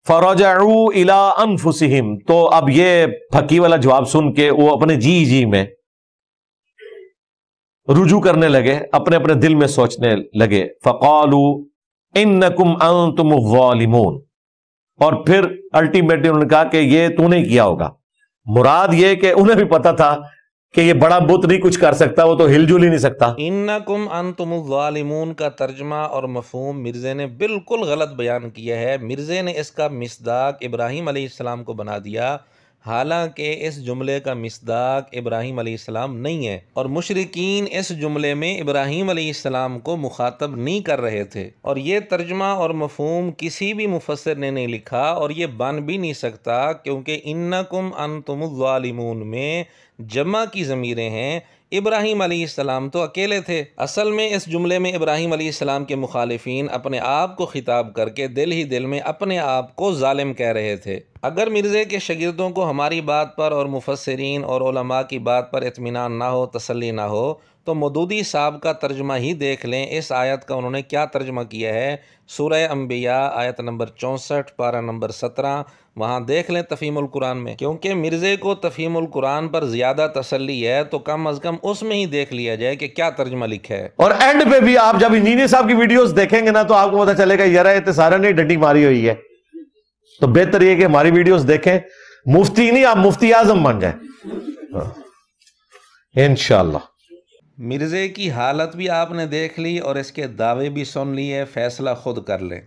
فرجعوا الی انفسہم، تو اب یہ پھکی والا جواب سن کے وہ اپنے جی میں رجوع کرنے لگے، اپنے اپنے دل میں سوچنے لگے، فقالوا انکم انتم الظالمون، اور پھر الٹیمیٹلی انہوں نے کہا کہ یہ تو نے کیا ہوگا۔ مراد یہ کہ انہیں بھی پتا تھا کہ یہ بڑا بت نہیں کچھ کر سکتا، وہ تو ہل جل ہی نہیں سکتا۔ انکم انتم الظالمون کا ترجمہ اور مفہوم مرزے نے بالکل غلط بیان کیا ہے۔ مرزے نے اس کا مصداق ابراہیم علیہ السلام کو بنا دیا، حالانکہ اس جملے کا مصداق ابراہیم علیہ السلام نہیں ہے، اور مشرکین اس جملے میں ابراہیم علیہ السلام کو مخاطب نہیں کر رہے تھے، اور یہ ترجمہ اور مفہوم کسی بھی مفسر نے نہیں لکھا، اور یہ بن بھی نہیں سکتا، کیونکہ انکم انتم الظالمون میں جمع کی ضمیریں ہیں، ابراہیم علیہ السلام تو اکیلے تھے۔ اصل میں اس جملے میں ابراہیم علیہ السلام کے مخالفین اپنے آپ کو خطاب کر کے دل ہی دل میں اپنے آپ کو ظالم کہہ رہے تھے۔ اگر مرزے کے شاگردوں کو ہماری بات پر اور مفسرین اور علماء کی بات پر اطمینان نہ ہو، تسلی نہ ہو، تو مودودی صاحب کا ترجمہ ہی دیکھ لیں۔ اس آیت کا انہوں نے کیا ترجمہ کیا ہے، سورہ انبیاء آیت نمبر 64 پارہ نمبر 17، وہاں دیکھ لیں تفہیم القرآن میں۔ کیونکہ مرزے کو تفہیم القرآن پر زیادہ تسلی ہے، تو کم از کم اس میں ہی دیکھ لیا جائے کہ کیا ترجمہ لکھا ہے۔ اور اینڈ پہ بھی آپ جب انجینئر صاحب کی ویڈیوز دیکھیں گے نا تو آپ کو پتہ چلے گا یار یہ سارا نے ڈنڈی ماری ہوئی ہے۔ تو بہتر یہ کہ ہماری ویڈیوز دیکھیں، مفتی نہیں آپ مفتی اعظم بن جائیں انشاءاللہ۔ مرزے کی حالت بھی آپ نے دیکھ لی اور اس کے دعوے بھی سن لیے، فیصلہ خود کر لیں۔